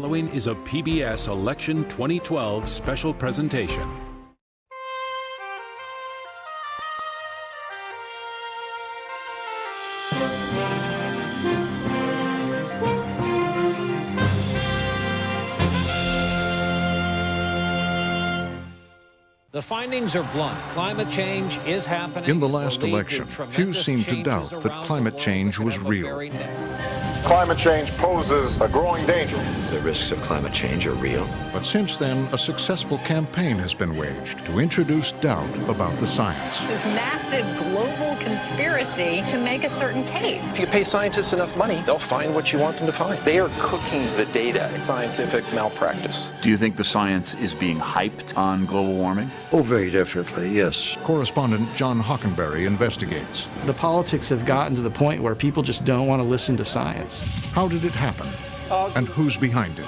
following is a PBS Election 2012 special presentation. The findings are blunt. Climate change is happening. In the last election, few seemed to doubt that climate change was real. Climate change poses a growing danger. The risks of climate change are real. But since then, a successful campaign has been waged to introduce doubt about the science. This massive global conspiracy to make a certain case. If you pay scientists enough money, they'll find what you want them to find. They are cooking the data. Scientific malpractice. Do you think the science is being hyped on global warming? Oh, very definitely, yes. Correspondent John Hockenberry investigates. The politics have gotten to the point where people just don't want to listen to science. How did it happen? And who's behind it?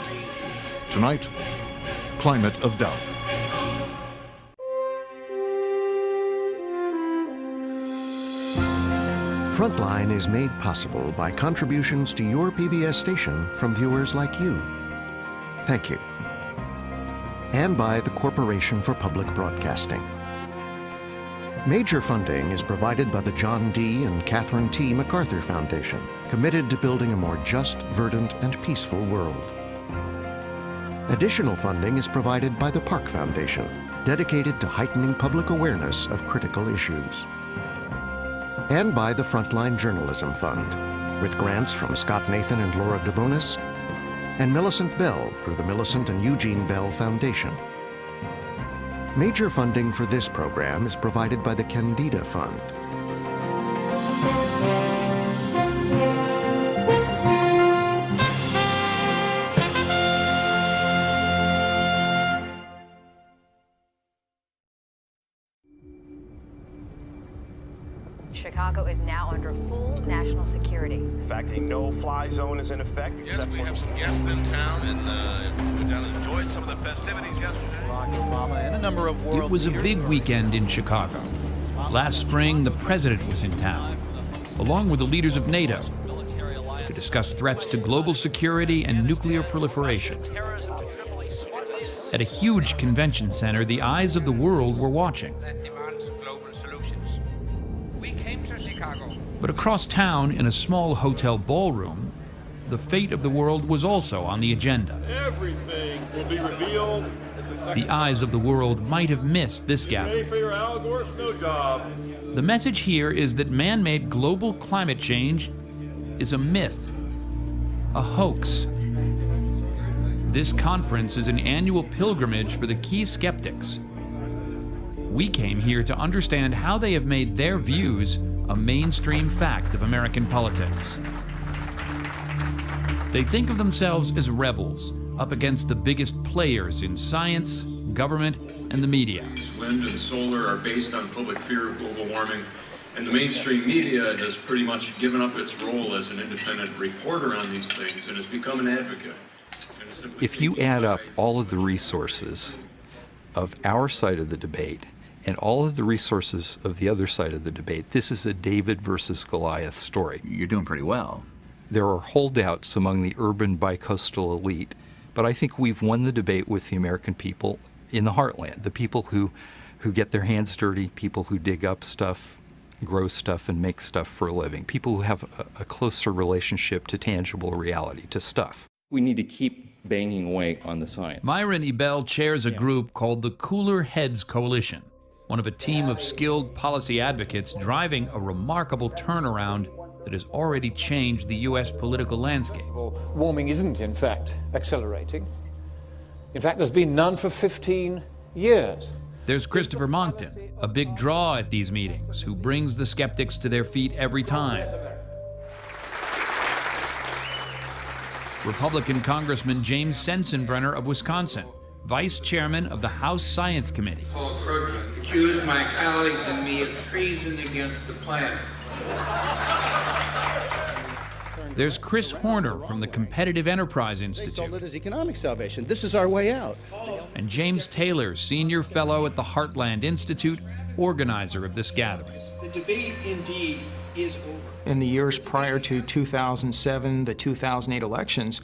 Tonight, Climate of Doubt. Frontline is made possible by contributions to your PBS station from viewers like you. Thank you. And by the Corporation for Public Broadcasting. Major funding is provided by the John D. and Catherine T. MacArthur Foundation, committed to building a more just, verdant, and peaceful world. Additional funding is provided by the Park Foundation, dedicated to heightening public awareness of critical issues. And by the Frontline Journalism Fund, with grants from Scott Nathan and Laura DeBonis, and Millicent Bell through the Millicent and Eugene Bell Foundation. Major funding for this program is provided by the Candida Fund. Chicago is now under full national security. In fact, a no-fly zone is in effect. Yes, we have some guests in town, and we down and enjoyed some of the festivities yesterday. And a number of world It was a big weekend in Chicago. Last spring, the president was in town, along with the leaders of NATO, to discuss threats to global security and nuclear proliferation. At a huge convention center, the eyes of the world were watching. But across town, in a small hotel ballroom, the fate of the world was also on the agenda. Everything will be revealed at the second. The eyes of the world might have missed this gathering. For your Al Gore snow job. The message here is that man-made global climate change is a myth, a hoax. This conference is an annual pilgrimage for the key skeptics. We came here to understand how they have made their views a mainstream fact of American politics. They think of themselves as rebels up against the biggest players in science, government, and the media. Wind and solar are based on public fear of global warming, and the mainstream media has pretty much given up its role as an independent reporter on these things and has become an advocate. If you add up all of the resources of our side of the debate and all of the resources of the other side of the debate, this is a David versus Goliath story. You're doing pretty well. There are holdouts among the urban bicoastal elite, but I think we've won the debate with the American people in the heartland, the people who get their hands dirty, people who dig up stuff, grow stuff, and make stuff for a living, people who have a closer relationship to tangible reality, to stuff. We need to keep banging away on the science. Myron Ebell chairs a group called the Cooler Heads Coalition, one of a team of skilled policy advocates driving a remarkable turnaround that has already changed the U.S. political landscape. Warming isn't, in fact, accelerating. In fact, there's been none for 15 years. There's Christopher Monckton, a big draw at these meetings, who brings the skeptics to their feet every time. Republican Congressman James Sensenbrenner of Wisconsin, Vice Chairman of the House Science Committee. Paul Krugman accused my colleagues and me of treason against the planet. There's Chris Horner from the Competitive Enterprise Institute. They sold it as economic salvation. This is our way out. And James Taylor, Senior Fellow at the Heartland Institute, organizer of this gathering. The debate, indeed, is over. In the years prior to 2007, the 2008 elections,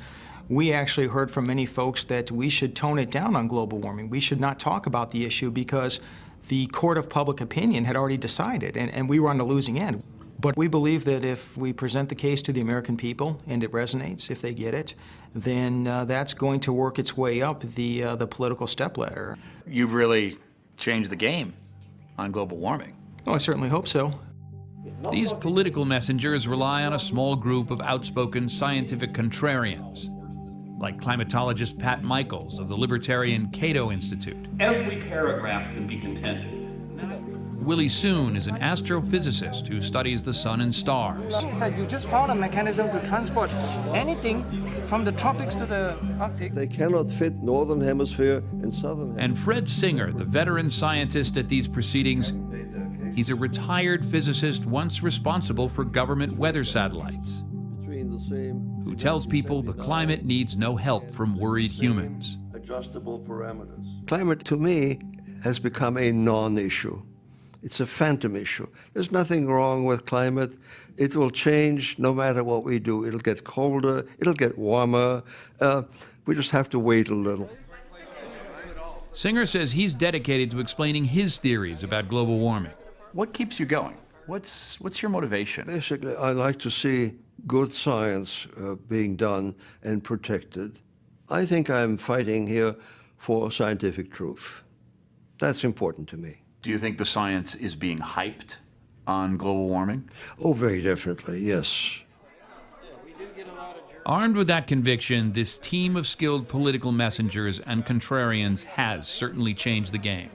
We actually heard from many folks that we should tone it down on global warming. We should not talk about the issue because the court of public opinion had already decided, and we were on the losing end. But we believe that if we present the case to the American people and it resonates, if they get it, then that's going to work its way up the political stepladder. You've really changed the game on global warming. Oh, I certainly hope so. These political messengers rely on a small group of outspoken scientific contrarians, like climatologist Pat Michaels of the libertarian Cato Institute. Every paragraph can be contended. Willie Soon is an astrophysicist who studies the sun and stars. It's like you just found a mechanism to transport anything from the tropics to the Arctic. They cannot fit northern hemisphere and southern hemisphere. And Fred Singer, the veteran scientist at these proceedings, he's a retired physicist once responsible for government weather satellites, who tells people the climate needs no help from worried humans. Adjustable parameters. Climate, to me, has become a non-issue. It's a phantom issue. There's nothing wrong with climate. It will change no matter what we do. It'll get colder, it'll get warmer. We just have to wait a little. Singer says he's dedicated to explaining his theories about global warming. What keeps you going? What's your motivation? Basically, I like to see good science being done and protected. I think I'm fighting here for scientific truth. That's important to me. Do you think the science is being hyped on global warming? Oh, very definitely, yes. Armed with that conviction, this team of skilled political messengers and contrarians has certainly changed the game.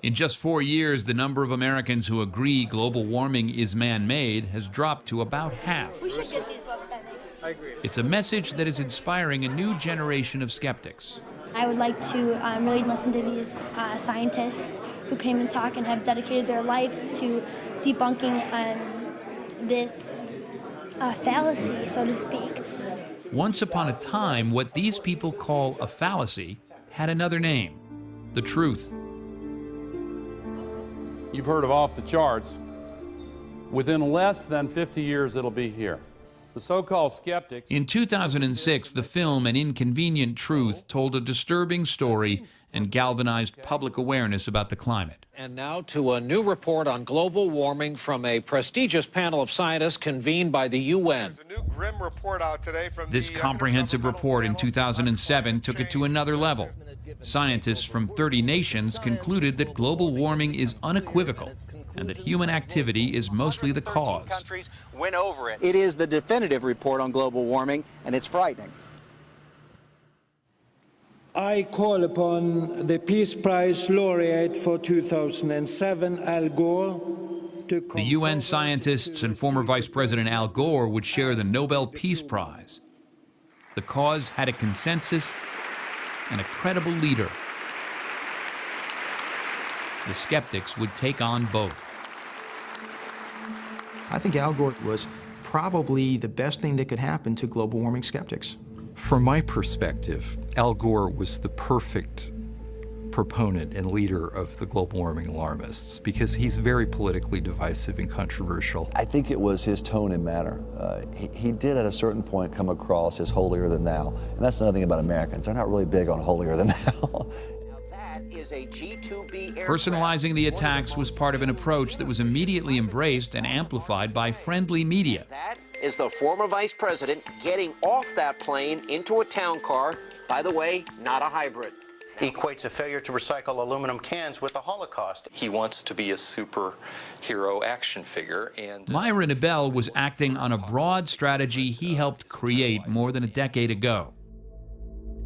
In just 4 years, the number of Americans who agree global warming is man-made has dropped to about half. We should get these books, I think. I agree. It's a message that is inspiring a new generation of skeptics. I would like to really listen to these scientists who came and talk and have dedicated their lives to debunking this fallacy, so to speak. Once upon a time, what these people call a fallacy had another name: the truth. You've heard of off the charts. Within less than 50 years, it'll be here. The so-called skeptics... In 2006, the film An Inconvenient Truth told a disturbing story and galvanized public awareness about the climate. And now to a new report on global warming from a prestigious panel of scientists convened by the UN. There's a new grim report out today from This comprehensive report in 2007 took it to another level. Scientists from 30 nations concluded that global warming is unequivocal and that human activity is mostly the cause. Countries went over it. It is the definitive report on global warming, and it's frightening. I call upon the Peace Prize laureate for 2007, Al Gore, to... The UN scientists and former Vice President Al Gore would share the Nobel Peace Prize. The cause had a consensus and a credible leader. The skeptics would take on both. I think Al Gore was probably the best thing that could happen to global warming skeptics. From my perspective, Al Gore was the perfect proponent and leader of the global warming alarmists because he's very politically divisive and controversial. I think it was his tone and manner. He did at a certain point come across as holier than thou, and that's another thing about Americans. They're not really big on holier than thou. Personalizing the attacks was part of an approach that was immediately embraced and amplified by friendly media. That is the former vice president getting off that plane into a town car, by the way, not a hybrid. He equates a failure to recycle aluminum cans with the Holocaust. He wants to be a superhero action figure, and... Myra Nabel was acting on a broad strategy he helped create more than a decade ago.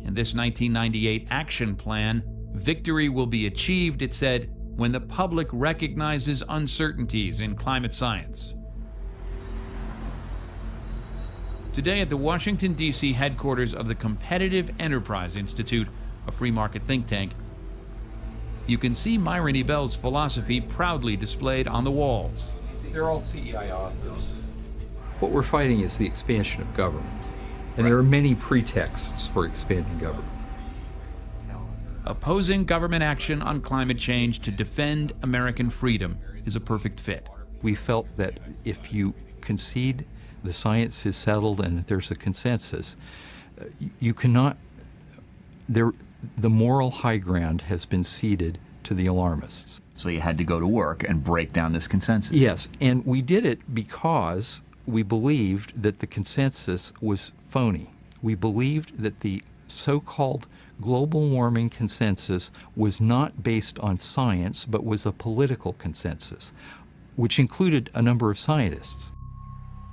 In this 1998 action plan, victory will be achieved, it said, when the public recognizes uncertainties in climate science. Today at the Washington, D.C. headquarters of the Competitive Enterprise Institute, a free market think tank, you can see Myra Nabel's philosophy proudly displayed on the walls. They're all CEI authors. What we're fighting is the expansion of government, and there are many pretexts for expanding government. Opposing government action on climate change to defend American freedom is a perfect fit. We felt that if you concede the science is settled and that there's a consensus, you cannot, the moral high ground has been ceded to the alarmists. So you had to go to work and break down this consensus. Yes, and we did it because we believed that the consensus was phony. We believed that the so-called global warming consensus was not based on science, but was a political consensus, which included a number of scientists.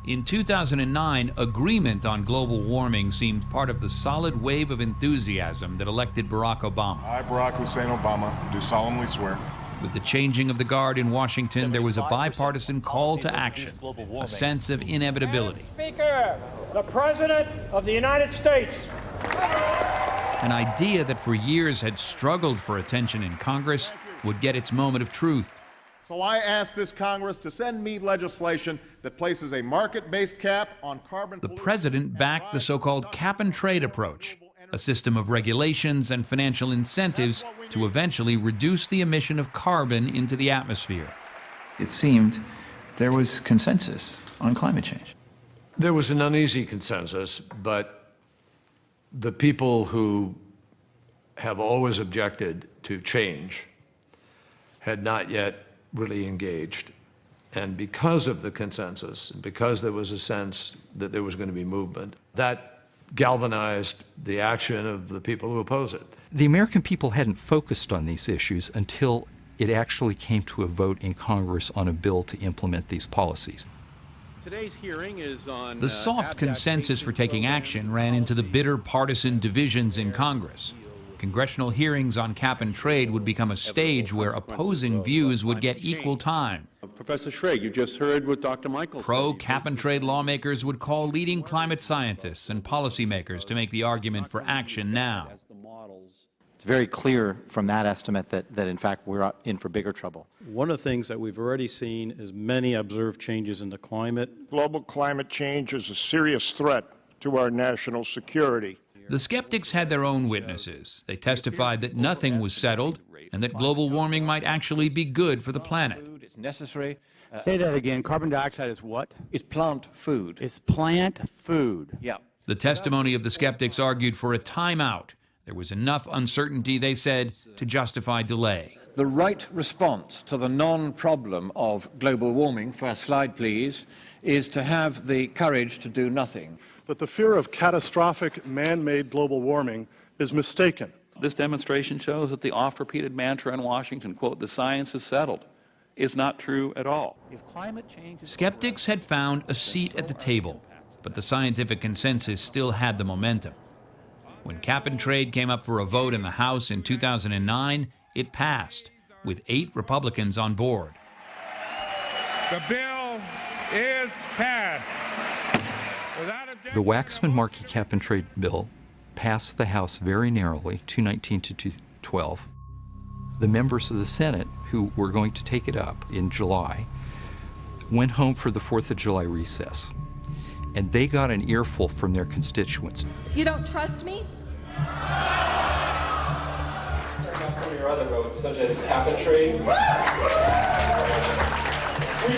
In 2009, agreement on global warming seemed part of the solid wave of enthusiasm that elected Barack Obama. I, Barack Hussein Obama, do solemnly swear. With the changing of the guard in Washington, there was a bipartisan call to action, a sense of inevitability. Speaker, the President of the United States. An idea that for years had struggled for attention in Congress would get its moment of truth. So I ask this Congress to send me legislation that places a market-based cap on carbon. The president backed the so-called cap-and-trade approach, a system of regulations and financial incentives to eventually reduce the emission of carbon into the atmosphere. It seemed there was consensus on climate change. There was an uneasy consensus, but the people who have always objected to change had not yet really engaged. And because of the consensus, and because there was a sense that there was going to be movement, that galvanized the action of the people who oppose it. The American people hadn't focused on these issues until it actually came to a vote in Congress on a bill to implement these policies. Today's hearing is on the soft consensus for taking action ran into the bitter partisan divisions in Congress. Congressional hearings on cap and trade would become a stage where opposing views would get equal time. Professor Schrag, you just heard what Dr. Michael said. Pro-cap and trade lawmakers would call leading climate scientists and policymakers to make the argument for action now. It's very clear from that estimate that in fact we're in for bigger trouble. One of the things that we've already seen is many observed changes in the climate. Global climate change is a serious threat to our national security. The skeptics had their own witnesses. They testified that nothing was settled and that global warming might actually be good for the planet. It's necessary. Say that again. Carbon dioxide is what? It's plant food. It's plant food. Yeah. The testimony of the skeptics argued for a timeout. There was enough uncertainty, they said, to justify delay. The right response to the non-problem of global warming, first slide please, is to have the courage to do nothing. But the fear of catastrophic man-made global warming is mistaken. This demonstration shows that the oft-repeated mantra in Washington, quote, "the science is settled," is not true at all. If climate change is skeptics had found a seat at the table, but the scientific consensus still had the momentum. When cap and trade came up for a vote in the House in 2009, it passed, with 8 Republicans on board. The bill is passed. The Waxman-Markey cap and trade bill passed the House very narrowly, 219 to 212. The members of the Senate, who were going to take it up in July, went home for the 4th of July recess. And they got an earful from their constituents. You don't trust me? Some of your other votes, such as cap and trade. We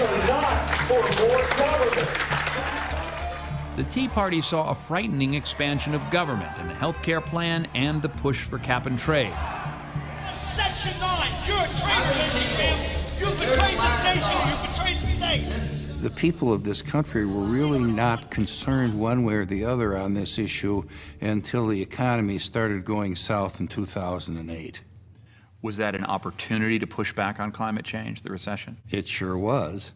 are not for more government. The Tea Party saw a frightening expansion of government in the health care plan and the push for cap and trade. Section 9, you're a traitor. You betrayed the nation, you betrayed the state. The people of this country were really not concerned one way or the other on this issue until the economy started going south in 2008. Was that an opportunity to push back on climate change, the recession? It sure was.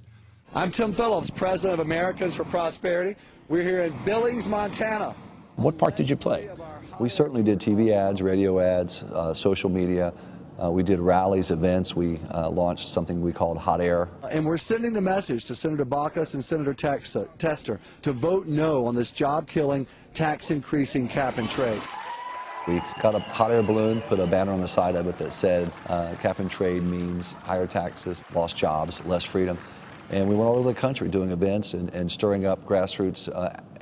I'm Tim Phillips, president of Americans for Prosperity. We're here in Billings, Montana. What part did you play? We certainly did TV ads, radio ads, social media. We did rallies, events. We launched something we called Hot Air. And we're sending the message to Senator Baucus and Senator Tester to vote no on this job-killing, tax-increasing cap and trade. We got a hot air balloon, put a banner on the side of it that said cap and trade means higher taxes, lost jobs, less freedom. And we went all over the country doing events and stirring up grassroots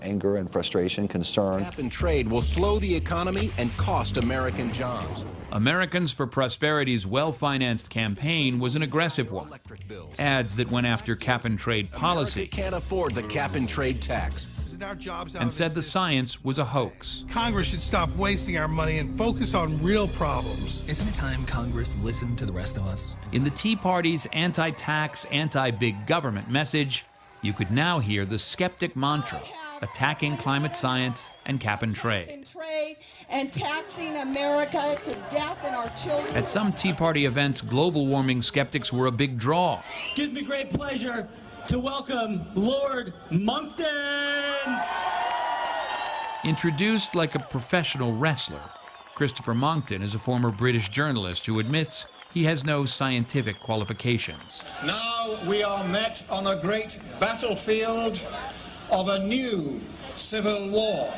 anger and frustration, concern. Cap and trade will slow the economy and cost American jobs. Americans for Prosperity's well-financed campaign was an aggressive one. Ads that went after cap-and-trade policy. America can't afford the cap-and-trade tax. And said the science was a hoax. Congress should stop wasting our money and focus on real problems. Isn't it time Congress listened to the rest of us? In the Tea Party's anti-tax, anti-big government message, you could now hear the skeptic mantra attacking climate science and cap-and-trade. And taxing America to death and our children. At some Tea Party events, global warming skeptics were a big draw. Gives me great pleasure to welcome Lord Monkton. Introduced like a professional wrestler, Christopher Monkton is a former British journalist who admits he has no scientific qualifications. Now we are met on a great battlefield of a new civil war.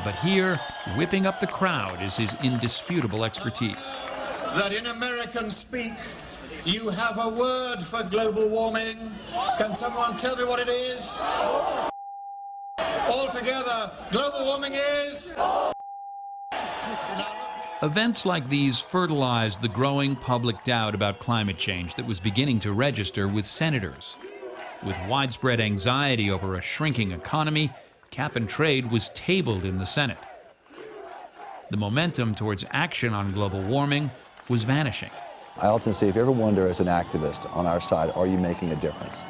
But here, whipping up the crowd is his indisputable expertise. That in American speak, you have a word for global warming. Can someone tell me what it is? Altogether, global warming is... Events like these fertilized the growing public doubt about climate change that was beginning to register with senators. With widespread anxiety over a shrinking economy, cap-and-trade was tabled in the Senate. The momentum towards action on global warming was vanishing. I often say, if you ever wonder as an activist on our side, are you making a difference?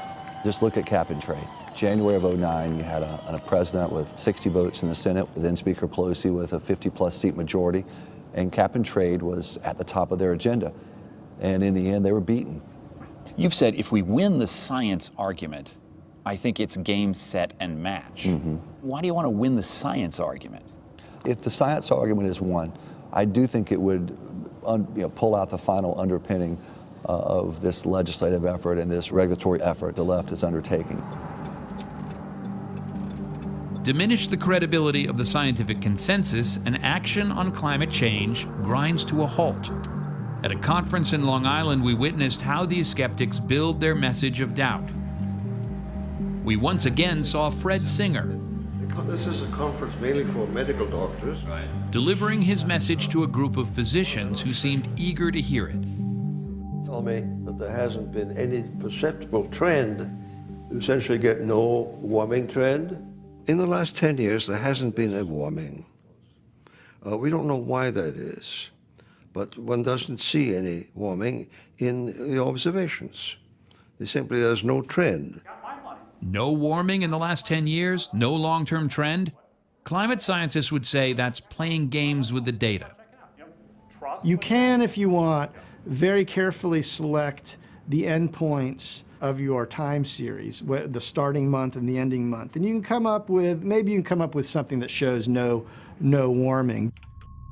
Just look at cap-and-trade. January of '09, you had a president with 60 votes in the Senate, then Speaker Pelosi with a 50-plus seat majority, and cap-and-trade was at the top of their agenda. And in the end, they were beaten. You've said if we win the science argument, I think it's game, set, and match. Why do you want to win the science argument? If the science argument is won, I do think it would pull out the final underpinning of this legislative effort and this regulatory effort the left is undertaking. Diminish the credibility of the scientific consensus, and action on climate change grinds to a halt. At a conference in Long Island, we witnessed how these skeptics build their message of doubt. We once again saw Fred Singer. This is a conference mainly for medical doctors. Delivering his message to a group of physicians who seemed eager to hear it. Tell me that there hasn't been any perceptible trend. You essentially get no warming trend. In the last 10 years, there hasn't been a warming. We don't know why that is, but one doesn't see any warming in the observations. There's no trend. No warming in the last 10 years? No long-term trend? Climate scientists would say that's playing games with the data. You can, if you want, very carefully select the endpoints of your time series, the starting month and the ending month. And you can come up with, maybe you can come up with something that shows no warming.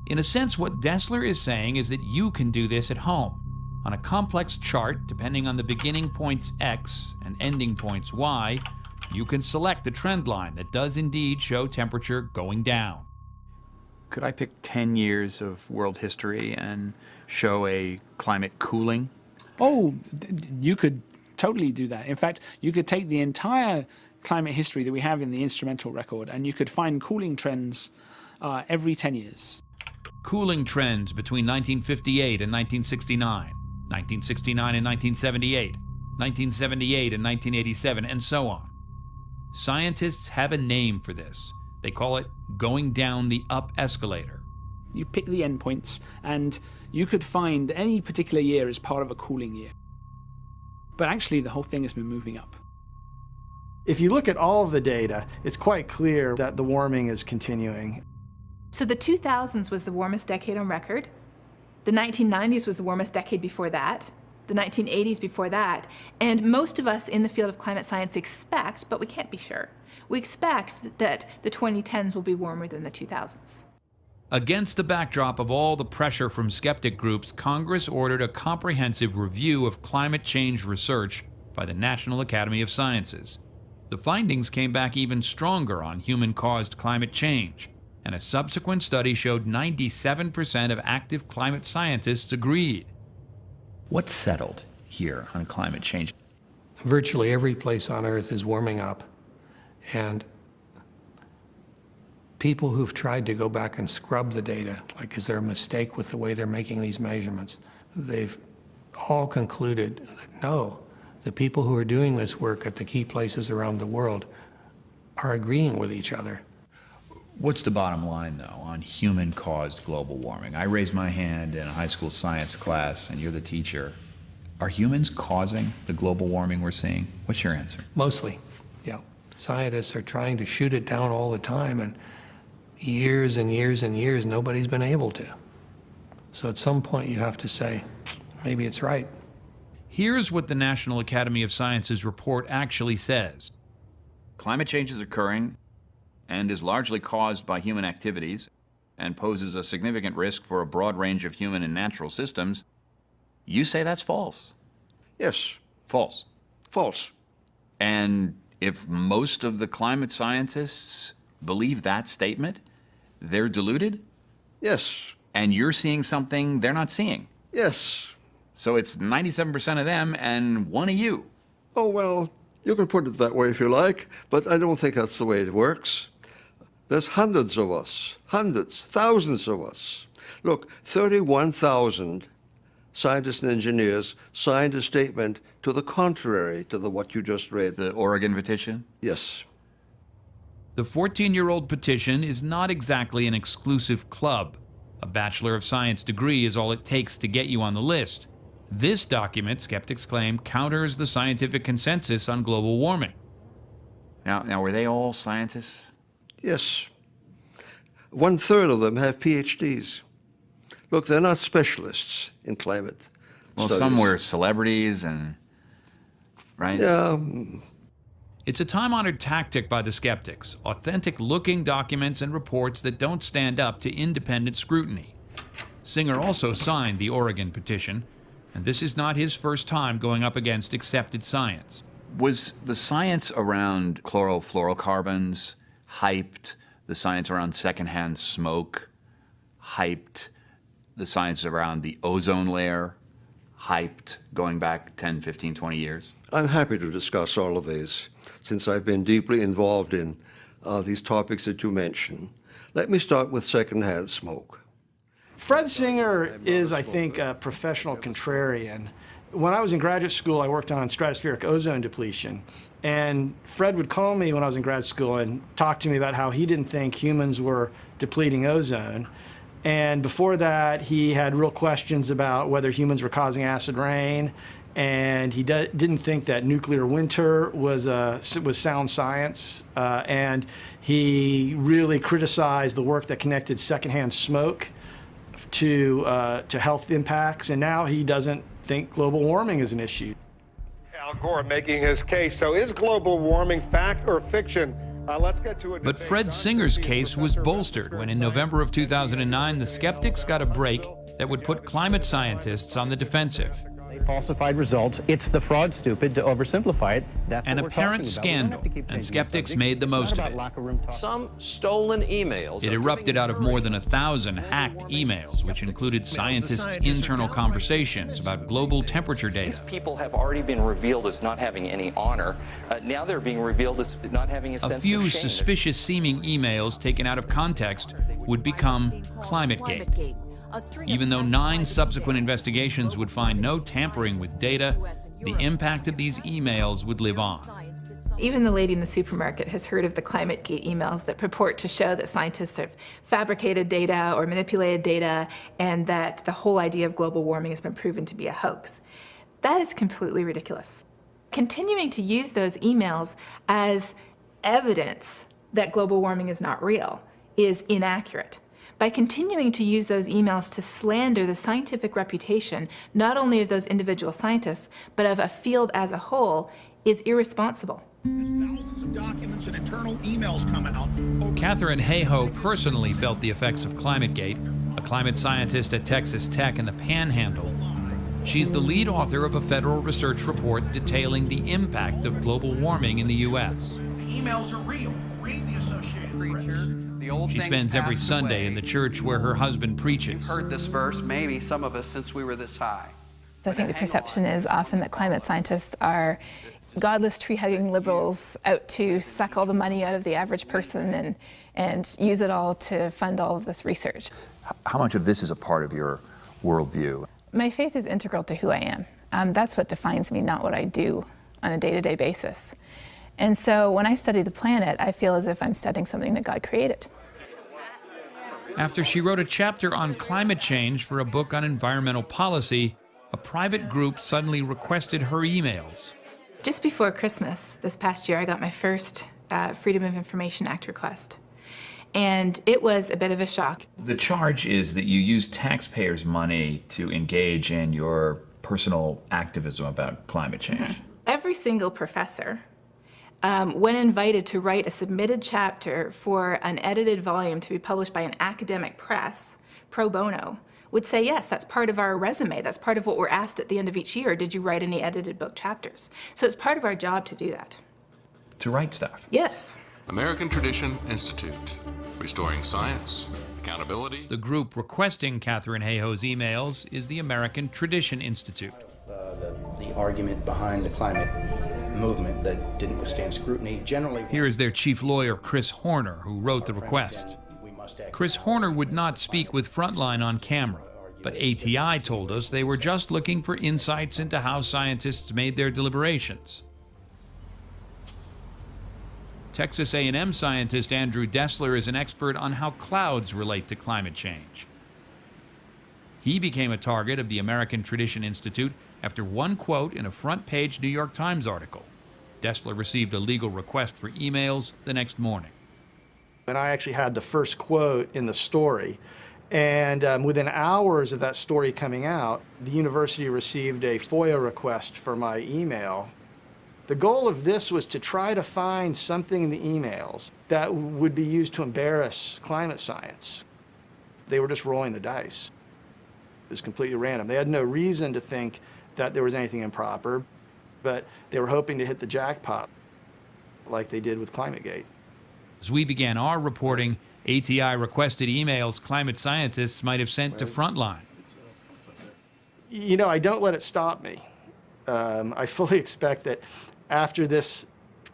In a sense, what Dessler is saying is that you can do this at home. On a complex chart, depending on the beginning points X and ending points Y, you can select the trend line that does indeed show temperature going down. Could I pick 10 years of world history and show a climate cooling? Oh, you could totally do that. In fact, you could take the entire climate history that we have in the instrumental record and you could find cooling trends every 10 years. Cooling trends between 1958 and 1969. 1969 and 1978, 1978 and 1987, and so on. Scientists have a name for this. They call it going down the up escalator. You pick the endpoints, and you could find any particular year as part of a cooling year. But actually, the whole thing has been moving up. If you look at all of the data, it's quite clear that the warming is continuing. So the 2000s was the warmest decade on record. The 1990s was the warmest decade before that, the 1980s before that, and most of us in the field of climate science expect, but we can't be sure, we expect that the 2010s will be warmer than the 2000s. Against the backdrop of all the pressure from skeptic groups, Congress ordered a comprehensive review of climate change research by the National Academy of Sciences. The findings came back even stronger on human-caused climate change, and a subsequent study showed 97% of active climate scientists agreed. What's settled here on climate change? Virtually every place on Earth is warming up, and people who've tried to go back and scrub the data, like is there a mistake with the way they're making these measurements, they've all concluded that no, the people who are doing this work at the key places around the world are agreeing with each other. What's the bottom line, though, on human-caused global warming? I raised my hand in a high school science class, and you're the teacher. Are humans causing the global warming we're seeing? What's your answer? Mostly, yeah. Scientists are trying to shoot it down all the time, and years and years and years, nobody's been able to. So at some point, you have to say, maybe it's right. Here's what the National Academy of Sciences report actually says. Climate change is occurring and is largely caused by human activities and poses a significant risk for a broad range of human and natural systems. You say that's false? Yes. False? False. And if most of the climate scientists believe that statement, they're deluded? Yes. And you're seeing something they're not seeing? Yes. So it's 97% of them and 1 of you. Oh, well, you can put it that way if you like, but I don't think that's the way it works. There's hundreds of us, hundreds, thousands of us. Look, 31,000 scientists and engineers signed a statement to the contrary to what you just read. The Oregon petition? Yes. The 14-year-old petition is not exactly an exclusive club. A Bachelor of Science degree is all it takes to get you on the list. This document, skeptics claim, counters the scientific consensus on global warming. Now, were they all scientists? Yes. 1/3 of them have PhDs. Look, they're not specialists in climate Well, studies. some were celebrities and, right? Yeah. It's a time-honored tactic by the skeptics, authentic-looking documents and reports that don't stand up to independent scrutiny. Singer also signed the Oregon petition, and this is not his first time going up against accepted science. Was the science around chlorofluorocarbons hyped? The science around secondhand smoke hyped? The science around the ozone layer hyped, going back 10, 15, 20 years? I'm happy to discuss all of these, since I've been deeply involved in these topics that you mentioned. Let me start with secondhand smoke. Fred Singer is, I think, a professional contrarian. When I was in graduate school, I worked on stratospheric ozone depletion. And Fred would call me when I was in grad school and talk to me about how he didn't think humans were depleting ozone. And before that, he had real questions about whether humans were causing acid rain. And he didn't think that nuclear winter was sound science. And he really criticized the work that connected secondhand smoke to health impacts. And now he doesn't think global warming is an issue. Al Gore making his case. So is global warming fact or fiction? Let's get to it. But Fred Singer's case was bolstered when in November of 2009, the skeptics got a break that would put climate scientists on the defensive. Falsified results. It's the fraud stupid to oversimplify it. That's An apparent scandal, and skeptics made the most of it. Some stolen emails. It erupted out of more than 1,000 hacked emails, which included scientists' internal conversations about global temperature data. These people have already been revealed as not having any honor. Now they're being revealed as not having a sense of shame. A few suspicious-seeming emails taken out of context would become ClimateGate. Even though 9 subsequent investigations would find no tampering with data, the impact of these emails would live on. Even the lady in the supermarket has heard of the ClimateGate emails that purport to show that scientists have fabricated data or manipulated data, and that the whole idea of global warming has been proven to be a hoax. That is completely ridiculous. Continuing to use those emails as evidence that global warming is not real is inaccurate. By continuing to use those emails to slander the scientific reputation, not only of those individual scientists, but of a field as a whole, is irresponsible. There's thousands of documents and internal emails coming out. Katherine Hayhoe personally felt the effects of ClimateGate, a climate scientist at Texas Tech in the Panhandle. She's the lead author of a federal research report detailing the impact of global warming in the U.S. The emails are real. Read the Associated Press. She spends every Sunday in the church where her husband preaches. You've heard this verse, maybe some of us, since we were this high. I think the perception is often that climate scientists are godless tree-hugging liberals out to suck all the money out of the average person and use it all to fund all of this research. How much of this is a part of your worldview? My faith is integral to who I am. That's what defines me, not what I do on a day-to-day basis. And so when I study the planet, I feel as if I'm studying something that God created. After she wrote a chapter on climate change for a book on environmental policy, a private group suddenly requested her emails. Just before Christmas this past year, I got my first Freedom of Information Act request. And it was a bit of a shock. The charge is that you use taxpayers' money to engage in your personal activism about climate change. Mm-hmm. Every single professor, when invited to write a submitted chapter for an edited volume to be published by an academic press, pro bono, would say, yes, that's part of our resume. That's part of what we're asked at the end of each year. Did you write any edited book chapters? So it's part of our job to do that. To write stuff? Yes. American Tradition Institute, restoring science, accountability. The group requesting Katharine Hayhoe's emails is the American Tradition Institute. The argument behind the climate movement that didn't withstand scrutiny generally. Here is their chief lawyer, Chris Horner, who wrote the request. Chris Horner would not speak with Frontline on camera, but ATI told us they were just looking for insights into how scientists made their deliberations. Texas A&M scientist Andrew Dessler is an expert on how clouds relate to climate change. He became a target of the American Tradition Institute after one quote in a front-page New York Times article. Dessler received a legal request for emails the next morning. And I actually had the first quote in the story. And within hours of that story coming out, the university received a FOIA request for my email. The goal of this was to try to find something in the emails that would be used to embarrass climate science. They were just rolling the dice. It was completely random. They had no reason to think that there was anything improper, but they were hoping to hit the jackpot like they did with ClimateGate. As we began our reporting, ATI requested emails climate scientists might have sent to Frontline. You know, I don't let it stop me. I fully expect that after this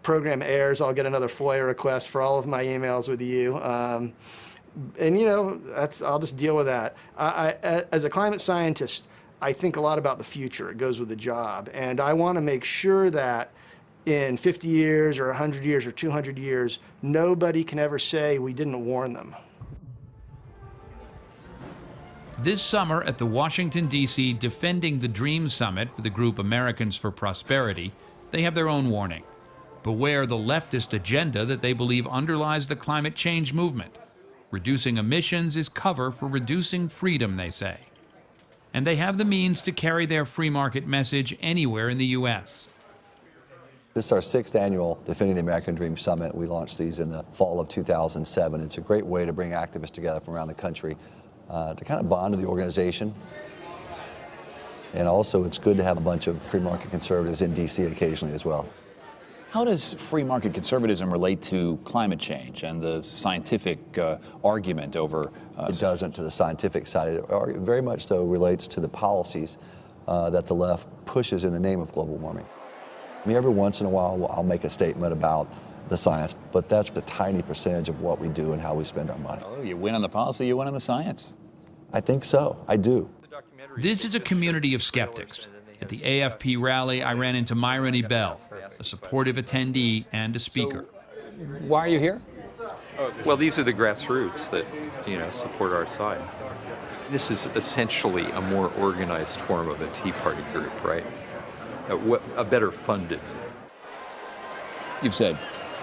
program airs, I'll get another FOIA request for all of my emails with you. And, you know, I'll just deal with that. As a climate scientist, I think a lot about the future. It goes with the job. And I want to make sure that in 50 years or 100 years or 200 years, nobody can ever say we didn't warn them. This summer at the Washington, D.C. Defending the Dream Summit for the group Americans for Prosperity, they have their own warning. Beware the leftist agenda that they believe underlies the climate change movement. Reducing emissions is cover for reducing freedom, they say. And they have the means to carry their free market message anywhere in the U.S. This is our 6th annual Defending the American Dream Summit. We launched these in the fall of 2007. It's a great way to bring activists together from around the country to kind of bond to the organization. And also, it's good to have a bunch of free market conservatives in D.C. occasionally as well. How does free market conservatism relate to climate change and the scientific argument over... It doesn't to the scientific side. It very much so relates to the policies that the left pushes in the name of global warming. I mean, every once in a while, I'll make a statement about the science, but that's a tiny percentage of what we do and how we spend our money. Oh, you win on the policy, you win on the science. I think so. I do. This is a community of skeptics. At the AFP rally, I ran into Myron Ebell, a supportive attendee and a speaker. Why are you here? Well, these are the grassroots that, support our side. This is essentially a more organized form of a Tea Party group, right? A better funded. You've said,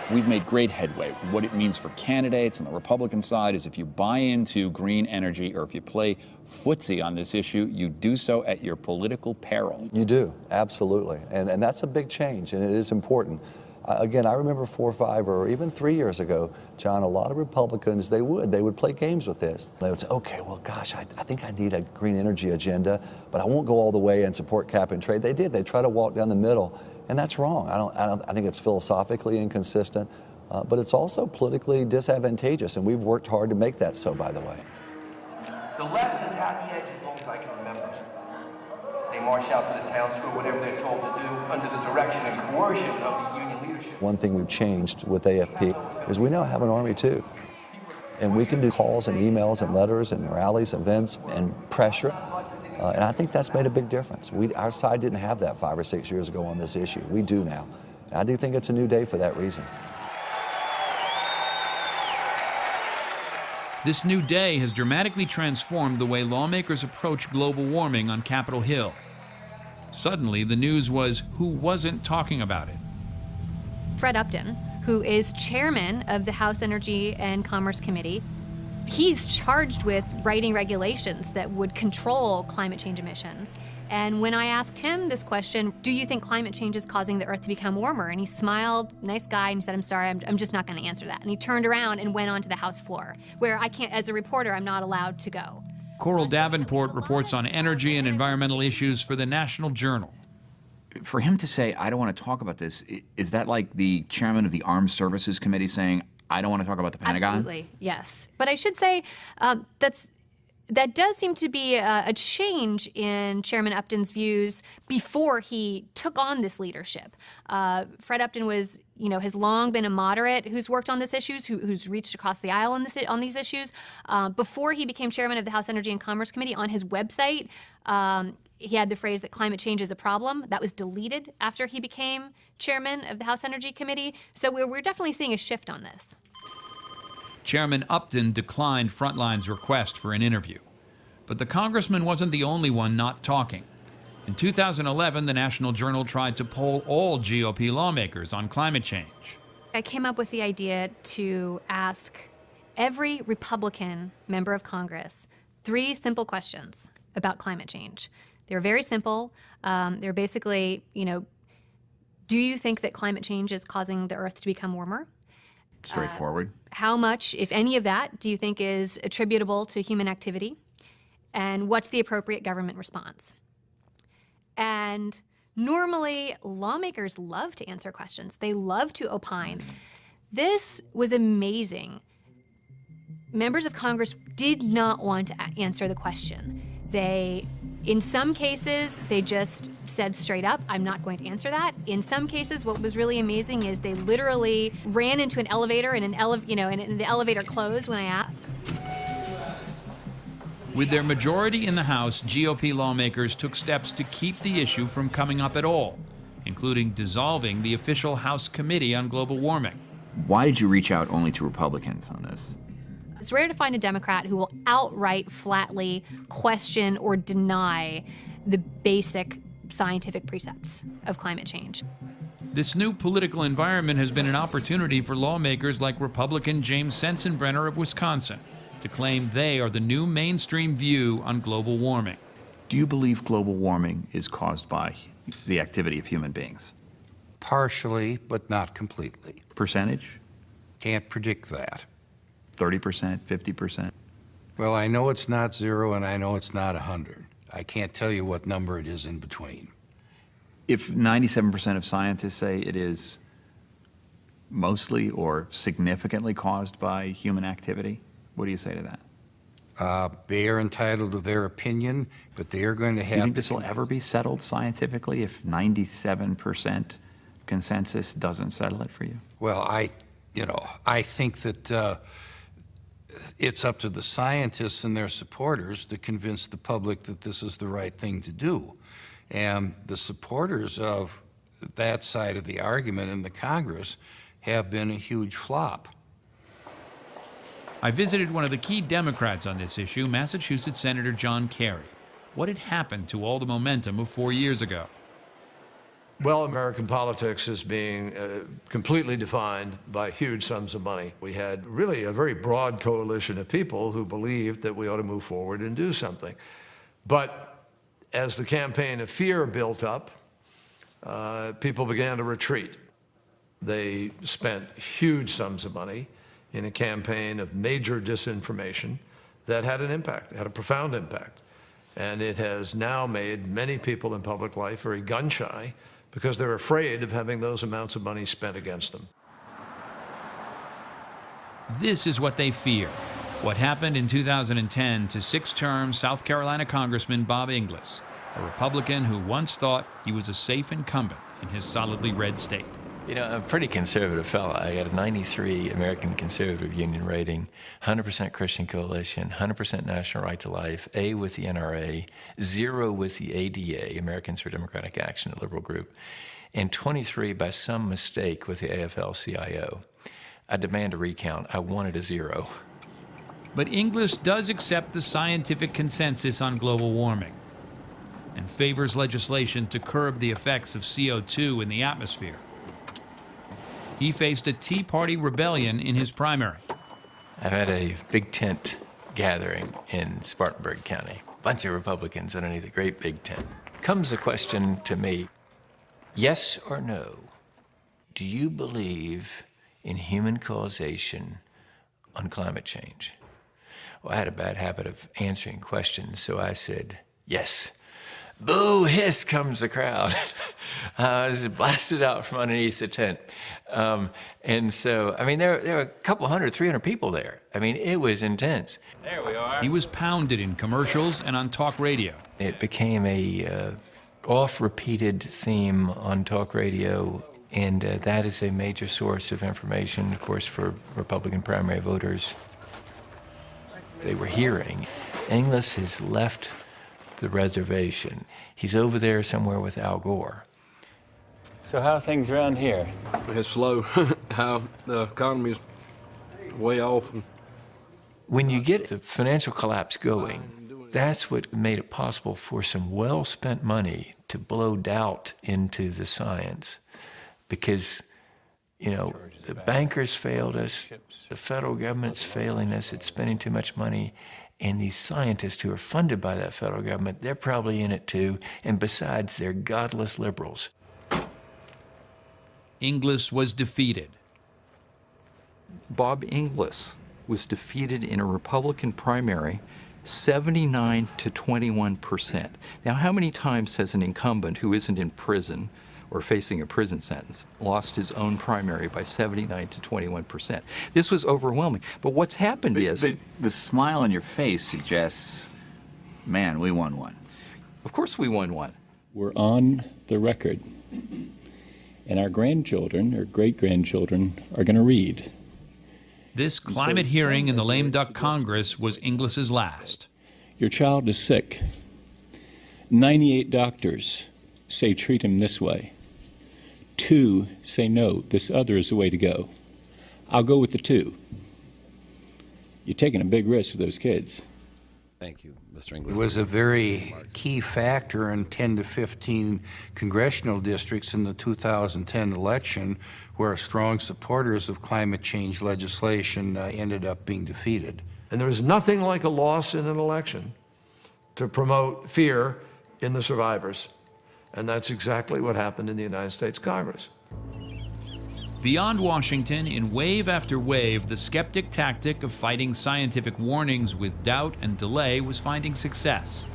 we've made great headway. What it means for candidates on the Republican side is if you buy into green energy or if you play footsie on this issue, you do so at your political peril. You do, absolutely. And that's a big change, and it is important. Again, I remember 4 or 5 or even 3 years ago, John, a lot of Republicans, they would play games with this. They would say, okay, well, gosh, I think I need a green energy agenda, but I won't go all the way and support cap and trade. They did. They try to walk down the middle, and that's wrong. I think it's philosophically inconsistent, but it's also politically disadvantageous, and we've worked hard to make that so, by the way. The left has had the edge as long as I can remember. They march out to the town square, whatever they're told to do, under the direction and coercion of the union leadership. One thing we've changed with AFP is we now have an army too. And we can do calls and emails and letters and rallies, events, and pressure. And I think that's made a big difference. Our side didn't have that 5 or 6 years ago on this issue. We do now. And I do think it's a new day for that reason. This new day has dramatically transformed the way lawmakers approach global warming on Capitol Hill. Suddenly, the news was who wasn't talking about it. Fred Upton, who is chairman of the House Energy and Commerce Committee, he's charged with writing regulations that would control climate change emissions. And when I asked him this question, do you think climate change is causing the Earth to become warmer? And he smiled, nice guy, and he said, I'm sorry, I'm just not going to answer that. And he turned around and went onto the House floor, where I can't, as a reporter, I'm not allowed to go. Coral Davenport reports on energy and environmental issues for the National Journal. For him to say, I don't want to talk about this, is that like the chairman of the Armed Services Committee saying, I don't want to talk about the Pentagon? Absolutely, yes. But I should say that does seem to be a change in Chairman Upton's views before he took on this leadership. Fred Upton was, has long been a moderate who's worked on these issues, who's reached across the aisle on these issues. Before he became chairman of the House Energy and Commerce Committee, on his website, he had the phrase that climate change is a problem. That was deleted after he became chairman of the House Energy Committee. So we're definitely seeing a shift on this. Chairman Upton declined Frontline's request for an interview. But the congressman wasn't the only one not talking. In 2011, the National Journal tried to poll all GOP lawmakers on climate change. I came up with the idea to ask every Republican member of Congress 3 simple questions about climate change. They're very simple. They're basically, do you think that climate change is causing the Earth to become warmer? Straightforward. How much, if any of that, do you think is attributable to human activity? And what's the appropriate government response? And normally, lawmakers love to answer questions. They love to opine. This was amazing. Members of Congress did not want to answer the question. In some cases, they just said straight up, I'm not going to answer that. In some cases, what was really amazing is they literally ran into an elevator and the elevator closed when I asked. With their majority in the House, GOP lawmakers took steps to keep the issue from coming up at all, including dissolving the official House Committee on Global Warming. Why did you reach out only to Republicans on this? It's rare to find a Democrat who will outright, flatly question or deny the basic scientific precepts of climate change. This new political environment has been an opportunity for lawmakers like Republican James Sensenbrenner of Wisconsin to claim they are the new mainstream view on global warming. Do you believe global warming is caused by the activity of human beings? Partially, but not completely. Percentage? Can't predict that. 30%, 50%? Well, I know it's not 0 and I know it's not 100. I can't tell you what number it is in between. If 97% of scientists say it is mostly or significantly caused by human activity, what do you say to that? They are entitled to their opinion, but they are going to have... Do you think this will ever be settled scientifically if 97% consensus doesn't settle it for you? Well, I think that it's up to the scientists and their supporters to convince the public that this is the right thing to do. And the supporters of that side of the argument in the Congress have been a huge flop. I visited one of the key Democrats on this issue, Massachusetts Senator John Kerry. What had happened to all the momentum of 4 years ago? Well, American politics is being completely defined by huge sums of money. We had really a very broad coalition of people who believed that we ought to move forward and do something. But as the campaign of fear built up, people began to retreat. They spent huge sums of money in a campaign of major disinformation that had an impact, had a profound impact. And it has now made many people in public life very gun-shy because they're afraid of having those amounts of money spent against them. This is what they fear. What happened in 2010 to 6-term South Carolina Congressman Bob Inglis, a Republican who once thought he was a safe incumbent in his solidly red state. You know, I'm a pretty conservative fella. I got a 93 American Conservative Union rating, 100% Christian Coalition, 100% National Right to Life, A with the NRA, 0 with the ADA, Americans for Democratic Action, a liberal group, and 23 by some mistake with the AFL-CIO. I demand a recount. I wanted a 0. But Inglis does accept the scientific consensus on global warming and favors legislation to curb the effects of CO2 in the atmosphere. He faced a Tea Party rebellion in his primary. I'm at a big tent gathering in Spartanburg County. Bunch of Republicans underneath a great big tent. Comes a question to me, yes or no, do you believe in human causation on climate change? Well, I had a bad habit of answering questions, so I said, yes. Boo, hiss comes the crowd. I just blasted out from underneath the tent. And so, I mean, there were a couple 300 people there. I mean, it was intense. There we are. He was pounded in commercials and on talk radio. It became a oft-repeated theme on talk radio, and that is a major source of information, of course, for Republican primary voters. They were hearing. Inglis has left the reservation. He's over there somewhere with Al Gore. So how are things around here? It's slow. How the economy's way off. When you get the financial collapse going, that's what made it possible for some well-spent money to blow doubt into the science. Because, you know, the bankers failed us, the federal government's failing us, it's spending too much money, and these scientists who are funded by that federal government, they're probably in it too, and besides, they're godless liberals. Inglis was defeated. Bob Inglis was defeated in a Republican primary 79 to 21%. Now, how many times has an incumbent who isn't in prison or facing a prison sentence lost his own primary by 79 to 21%? This was overwhelming. But what's happened is... But the smile on your face suggests, man, we won one. Of course we won one. We're on the record. And our grandchildren, or great-grandchildren, are going to read. This climate hearing in the lame duck Congress was Inglis's last. Your child is sick. 98 doctors say treat him this way. 2 say no, this other is the way to go. I'll go with the 2. You're taking a big risk for those kids. Thank you, Mr. Inglis. It was a very key factor in 10 to 15 congressional districts in the 2010 election where strong supporters of climate change legislation ended up being defeated. And there is nothing like a loss in an election to promote fear in the survivors. And that's exactly what happened in the United States Congress. Beyond Washington, in wave after wave, the skeptic tactic of fighting scientific warnings with doubt and delay was finding success.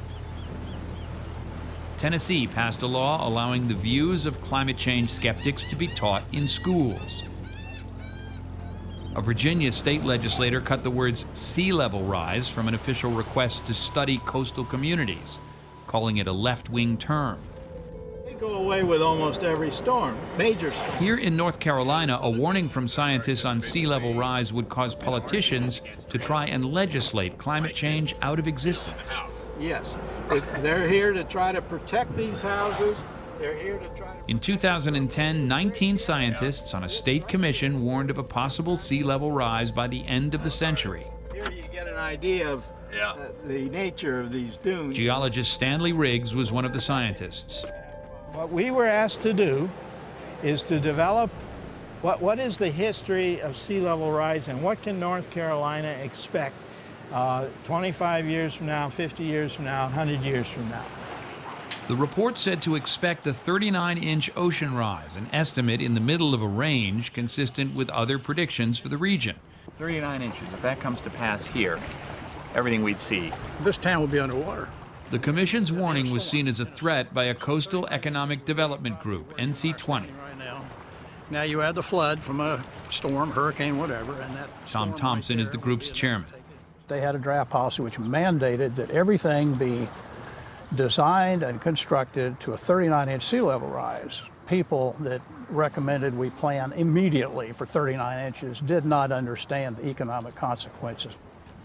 Tennessee passed a law allowing the views of climate change skeptics to be taught in schools. A Virginia state legislator cut the words sea level rise from an official request to study coastal communities, calling it a left-wing term. Go away with almost every storm, major storm. Here in North Carolina, a warning from scientists on sea level rise would cause politicians to try and legislate climate change out of existence. Yes, they're here to try to protect these houses. They're here to try to... In 2010, 19 scientists on a state commission warned of a possible sea level rise by the end of the century. Here you get an idea of the nature of these dunes. Geologist Stanley Riggs was one of the scientists. What we were asked to do is to develop what is the history of sea level rise and what can North Carolina expect 25 years from now, 50 years from now, 100 years from now. The report said to expect a 39-inch ocean rise, an estimate in the middle of a range consistent with other predictions for the region. 39 inches, if that comes to pass here, everything we'd see. This town will be underwater. The Commission's warning was seen as a threat by a coastal economic development group, NC20. Now you add the flood from a storm, hurricane, whatever, and that... Tom Thompson is the group's chairman. They had a draft policy which mandated that everything be designed and constructed to a 39-inch sea level rise. People that recommended we plan immediately for 39 inches did not understand the economic consequences.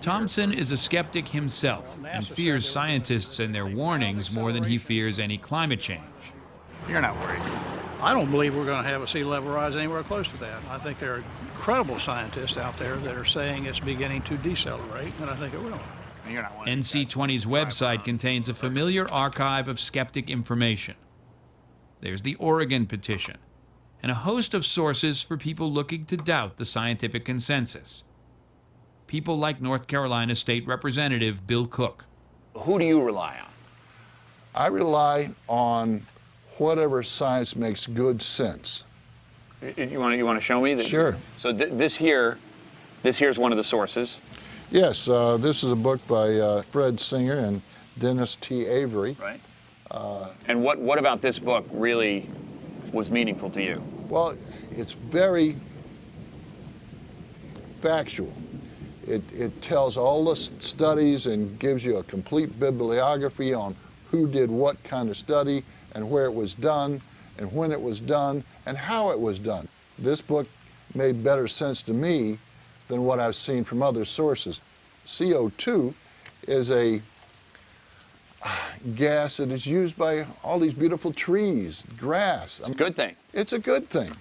Thompson is a skeptic himself and fears scientists and their warnings more than he fears any climate change. You're not worried? I don't believe we're going to have a sea level rise anywhere close to that. I think there are incredible scientists out there that are saying it's beginning to decelerate, and I think it will. NC20's website contains a familiar archive of skeptic information. There's the Oregon petition, and a host of sources for people looking to doubt the scientific consensus. People like North Carolina State Representative Bill Cook. Who do you rely on? I rely on whatever science makes good sense. You want to show me? Sure. So this here's one of the sources. Yes, this is a book by Fred Singer and Dennis T. Avery. Right. And what about this book really was meaningful to you? Well, it's very factual. It tells all the studies and gives you a complete bibliography on who did what kind of study and where it was done and when it was done and how it was done. This book made better sense to me than what I've seen from other sources. CO2 is a gas that is used by all these beautiful trees, grass. It's a good thing. It's a good thing.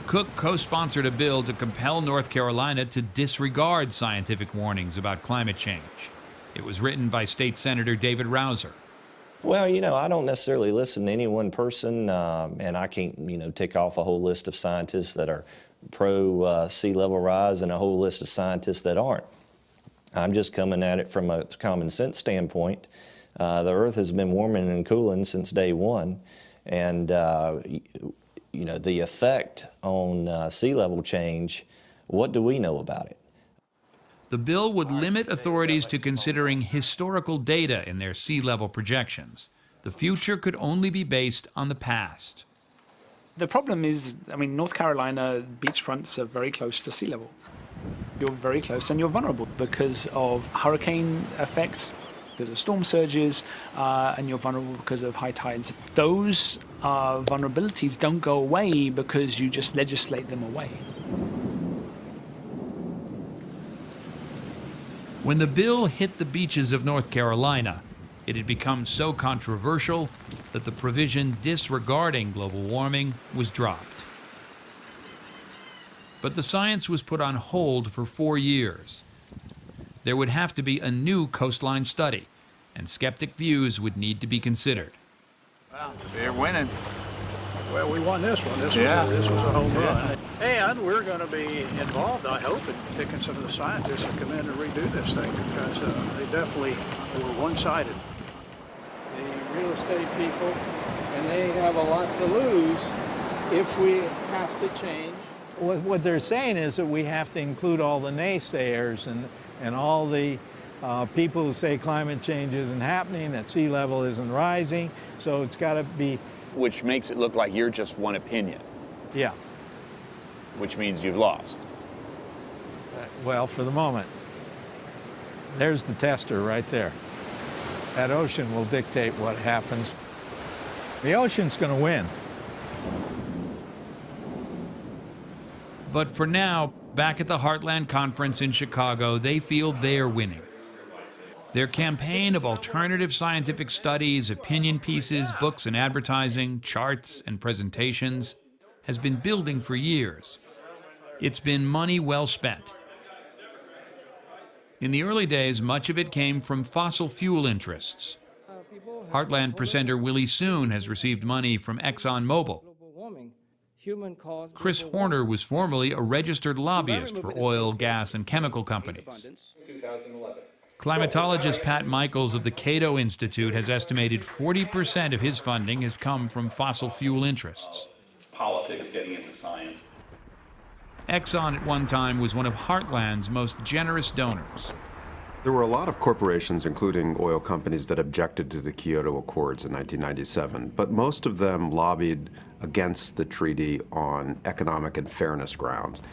Cook co-sponsored a bill to compel North Carolina to disregard scientific warnings about climate change. It was written by State Senator David Rouser. Well, I don't necessarily listen to any one person, and I can't, tick off a whole list of scientists that are pro sea level rise and a whole list of scientists that aren't. I'm just coming at it from a common sense standpoint. The Earth has been warming and cooling since day one, and the effect on sea level change, what do we know about it? The bill would limit authorities to considering historical data in their sea level projections. The future could only be based on the past. The problem is, North Carolina beachfronts are very close to sea level. You're very close and you're vulnerable because of hurricane effects, because of storm surges, and you're vulnerable because of high tides. Those vulnerabilities don't go away because you just legislate them away. When the bill hit the beaches of North Carolina, it had become so controversial that the provision disregarding global warming was dropped. But the science was put on hold for 4 years. There would have to be a new coastline study, and skeptic views would need to be considered. Well, they're winning. Well, we won this one. This was a home run. And we're going to be involved, I hope, in picking some of the scientists that come in and redo this thing because they definitely were one-sided. The real estate people, and they have a lot to lose if we have to change. What they're saying is that we have to include all the naysayers and all the people who say climate change isn't happening, that sea level isn't rising, so it's got to be... Which makes it look like you're just one opinion. Yeah. Which means you've lost. Well, for the moment. There's the tester right there. That ocean will dictate what happens. The ocean's going to win. But for now, back at the Heartland Conference in Chicago, they feel they're winning. Their campaign of alternative scientific studies, opinion pieces, books and advertising, charts and presentations has been building for years. It's been money well spent. In the early days, much of it came from fossil fuel interests. Heartland presenter Willie Soon has received money from ExxonMobil. Chris Horner was formerly a registered lobbyist for oil, gas, and chemical companies. Climatologist Pat Michaels of the Cato Institute has estimated 40% of his funding has come from fossil fuel interests. Politics getting into science. Exxon at one time was one of Heartland's most generous donors. There were a lot of corporations, including oil companies, that objected to the Kyoto Accords in 1997, but most of them lobbied against the treaty on economic and fairness grounds.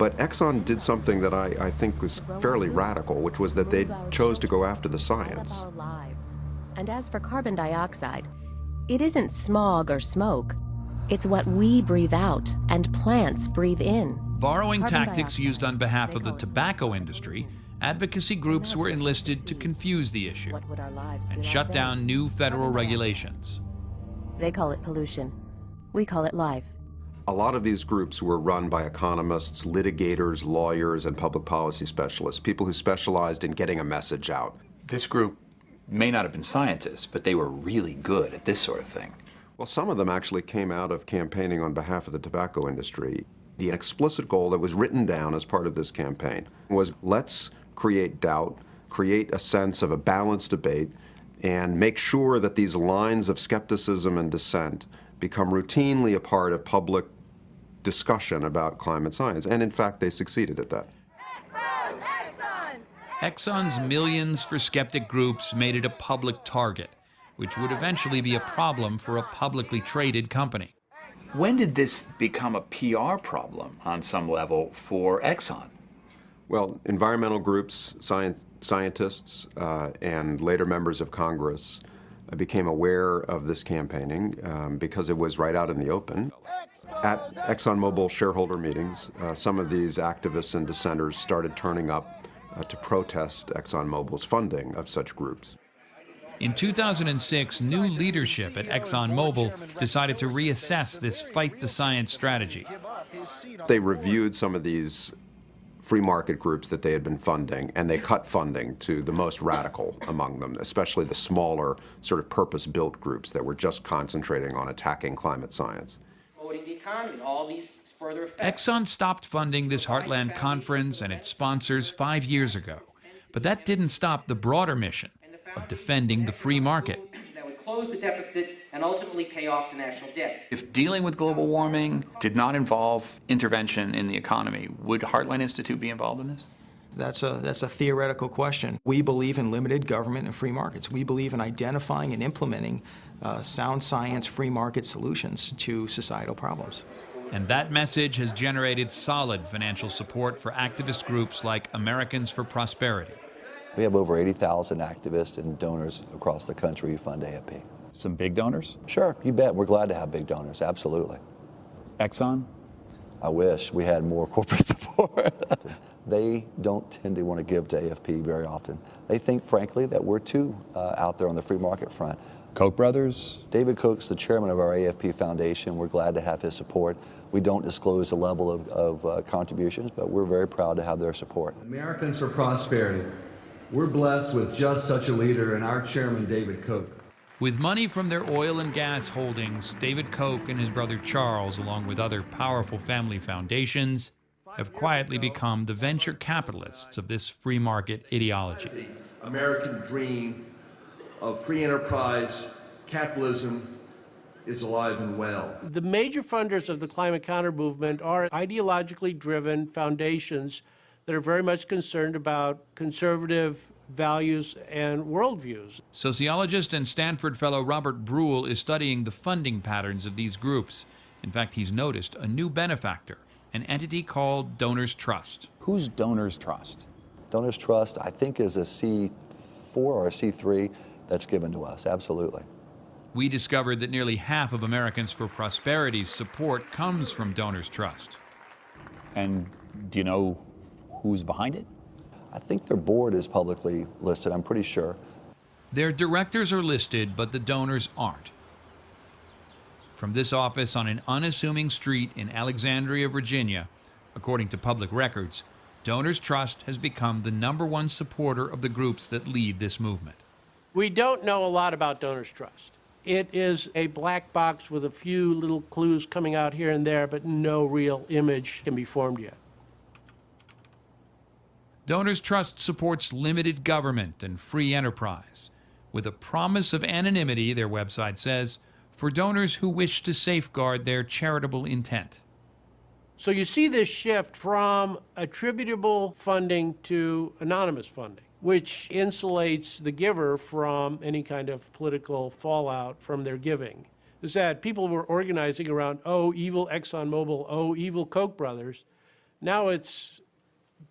But Exxon did something that I think was fairly radical, which was that they chose to go after the science. And as for carbon dioxide, it isn't smog or smoke. It's what we breathe out and plants breathe in. Borrowing Carbon tactics dioxide. used on behalf of the tobacco industry, advocacy groups were enlisted to confuse the issue and shut down new federal regulations. They call it pollution. We call it life. A lot of these groups were run by economists, litigators, lawyers, and public policy specialists, people who specialized in getting a message out. This group may not have been scientists, but they were really good at this sort of thing. Well, some of them actually came out of campaigning on behalf of the tobacco industry. The explicit goal that was written down as part of this campaign was, let's create doubt, create a sense of a balanced debate, and make sure that these lines of skepticism and dissent become routinely a part of public discussion about climate science. And in fact, they succeeded at that. Exxon's Millions for Skeptic groups made it a public target, which would eventually be a problem for a publicly traded company. When did this become a PR problem on some level for Exxon? Well, environmental groups, scientists, and later members of Congress became aware of this campaigning because it was right out in the open. At ExxonMobil shareholder meetings, some of these activists and dissenters started turning up to protest ExxonMobil's funding of such groups. In 2006, new leadership at ExxonMobil decided to reassess this fight the science strategy. They reviewed some of these free market groups that they had been funding, and they cut funding to the most radical among them, especially the smaller, sort of purpose-built groups that were just concentrating on attacking climate science. Exxon stopped funding this Heartland Conference and its sponsors 5 years ago, but that didn't stop the broader mission of defending the free market. That would close the deficit and ultimately pay off the national debt. If dealing with global warming did not involve intervention in the economy, would Heartland Institute be involved in this? That's a theoretical question. We believe in limited government and free markets. We believe in identifying and implementing sound science free market solutions to societal problems. And that message has generated solid financial support for activist groups like Americans for Prosperity. We have over 80,000 activists and donors across the country who fund AFP. Some big donors? Sure, you bet. We're glad to have big donors, absolutely. Exxon? I wish we had more corporate support. They don't tend to want to give to AFP very often. They think, frankly, that we're too out there on the free market front. Koch brothers? David Koch's the chairman of our AFP Foundation. We're glad to have his support. We don't disclose the level of contributions, but we're very proud to have their support. Americans for Prosperity. We're blessed with just such a leader and our chairman, David Koch. With money from their oil and gas holdings, David Koch and his brother Charles, along with other powerful family foundations, have quietly become the venture capitalists of this free market ideology. The American dream of free enterprise, capitalism is alive and well. The major funders of the climate counter movement are ideologically driven foundations that are very much concerned about conservative values and worldviews. Sociologist and Stanford fellow Robert Brule is studying the funding patterns of these groups. In fact, he's noticed a new benefactor, an entity called Donors Trust. Who's Donors Trust? Donors Trust, I think, is a C4 or a C3 that's given to us, absolutely. We discovered that nearly half of Americans for Prosperity's support comes from Donors Trust. And do you know who's behind it? I think their board is publicly listed, I'm pretty sure. Their directors are listed, but the donors aren't. From this office on an unassuming street in Alexandria, Virginia, according to public records, Donors Trust has become the #1 supporter of the groups that lead this movement. We don't know a lot about Donors Trust. It is a black box with a few little clues coming out here and there, but no real image can be formed yet. Donors Trust supports limited government and free enterprise, with a promise of anonymity, their website says, for donors who wish to safeguard their charitable intent. So you see this shift from attributable funding to anonymous funding, which insulates the giver from any kind of political fallout from their giving. Is that people were organizing around, oh, evil ExxonMobil, oh, evil Koch brothers. Now it's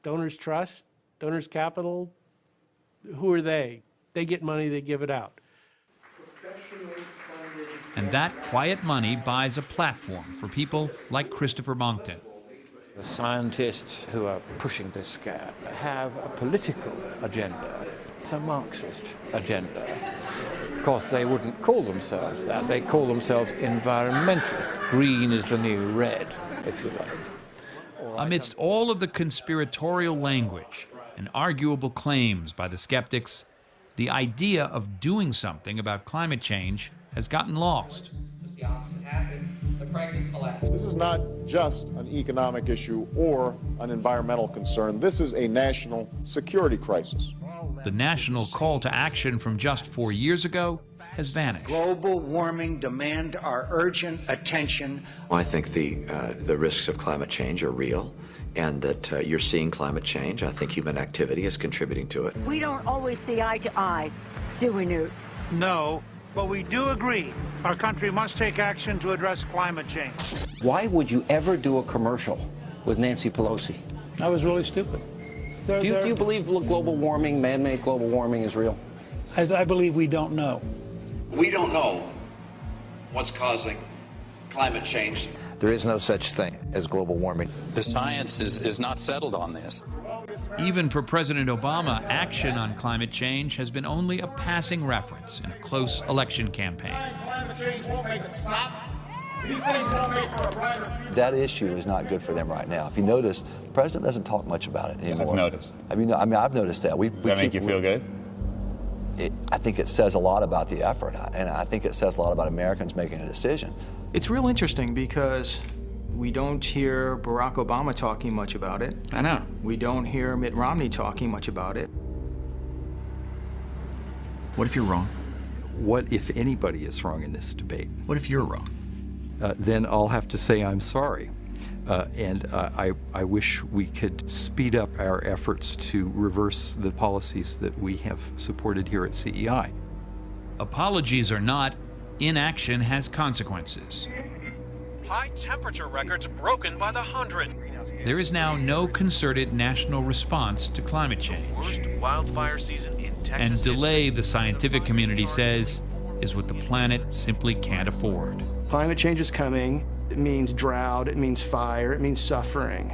donors' trust, donors' capital. Who are they? They get money, they give it out. And that quiet money buys a platform for people like Christopher Monckton. The scientists who are pushing this scam have a political agenda. It's a Marxist agenda. Of course, they wouldn't call themselves that. They call themselves environmentalists. Green is the new red, if you like. Amidst all of the conspiratorial language and arguable claims by the skeptics, the idea of doing something about climate change has gotten lost. The opposite happened. The prices collapsed. This is not just an economic issue or an environmental concern. This is a national security crisis. The national call to action from just 4 years ago has vanished. Global warming demand our urgent attention. I think the risks of climate change are real, and that you're seeing climate change. I think human activity is contributing to it. We don't always see eye to eye, do we, Newt? No, but we do agree our country must take action to address climate change. Why would you ever do a commercial with Nancy Pelosi? That was really stupid. Do you believe global warming, man-made global warming is real? I believe we don't know. We don't know what's causing climate change. There is no such thing as global warming. The science is not settled on this. Even for President Obama, action on climate change has been only a passing reference in a close election campaign. Climate change won't make it stop. These things won't make for a brighter future. That issue is not good for them right now. If you notice, the president doesn't talk much about it anymore. I've noticed. I mean, I've noticed that. Does that make you feel good? I think it says a lot about the effort, and I think it says a lot about Americans making a decision. It's real interesting because we don't hear Barack Obama talking much about it. I know. We don't hear Mitt Romney talking much about it. What if you're wrong? What if anybody is wrong in this debate? What if you're wrong? Then I'll have to say I'm sorry. I wish we could speed up our efforts to reverse the policies that we have supported here at CEI. Apologies or not, inaction has consequences. High temperature records broken by the 100. There is now no concerted national response to climate change. Worst wildfire season in Texas. And delay, the scientific community says, is what the planet simply can't afford. Climate change is coming. It means drought, it means fire, it means suffering.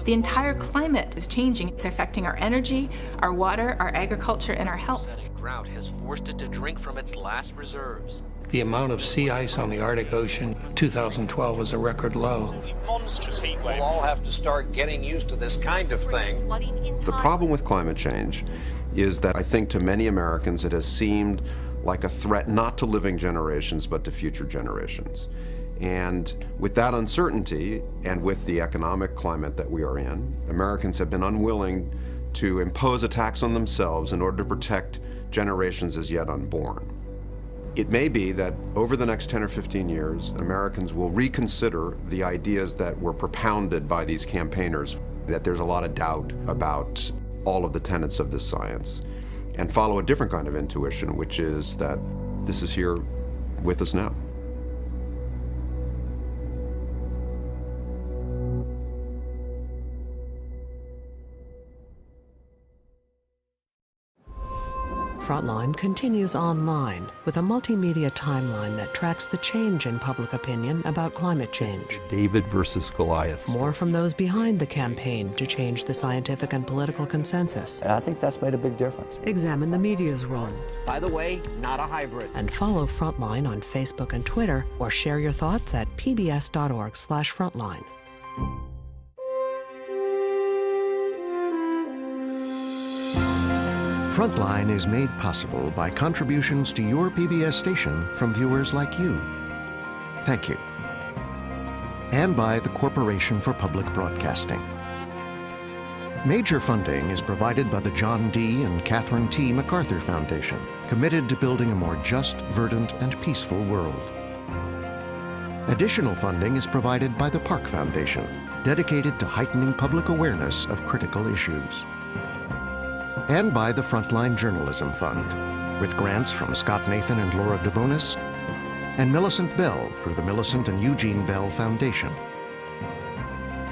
The entire climate is changing. It's affecting our energy, our water, our agriculture, and our health. Drought has forced it to drink from its last reserves. The amount of sea ice on the Arctic Ocean in 2012 was a record low. Monstrous heat wave. We'll all have to start getting used to this kind of thing. The problem with climate change is that I think to many Americans it has seemed like a threat not to living generations but to future generations. And with that uncertainty and with the economic climate that we are in, Americans have been unwilling to impose a tax on themselves in order to protect generations as yet unborn. It may be that over the next 10 or 15 years, Americans will reconsider the ideas that were propounded by these campaigners, that there's a lot of doubt about all of the tenets of this science, and follow a different kind of intuition, which is that this is here with us now. Frontline continues online with a multimedia timeline that tracks the change in public opinion about climate change. David versus Goliath. More from those behind the campaign to change the scientific and political consensus. And I think that's made a big difference. Examine the media's role. By the way, not a hybrid. And follow Frontline on Facebook and Twitter, or share your thoughts at pbs.org/frontline. Frontline is made possible by contributions to your PBS station from viewers like you. Thank you. And by the Corporation for Public Broadcasting. Major funding is provided by the John D. and Catherine T. MacArthur Foundation, committed to building a more just, verdant, and peaceful world. Additional funding is provided by the Park Foundation, dedicated to heightening public awareness of critical issues. And by the Frontline Journalism Fund, with grants from Scott Nathan and Laura DeBonis, and Millicent Bell through the Millicent and Eugene Bell Foundation.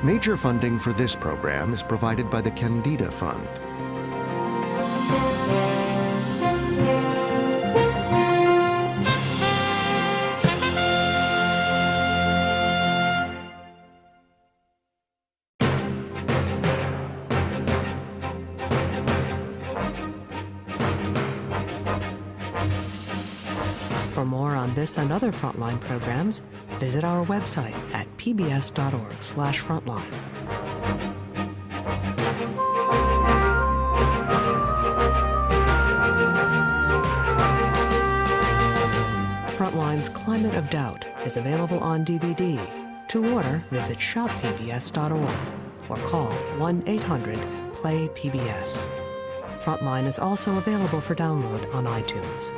Major funding for this program is provided by the Candida Fund. For more on this and other Frontline programs, visit our website at pbs.org/frontline. Frontline's Climate of Doubt is available on DVD. To order, visit shoppbs.org or call 1-800-PLAY-PBS. Frontline is also available for download on iTunes.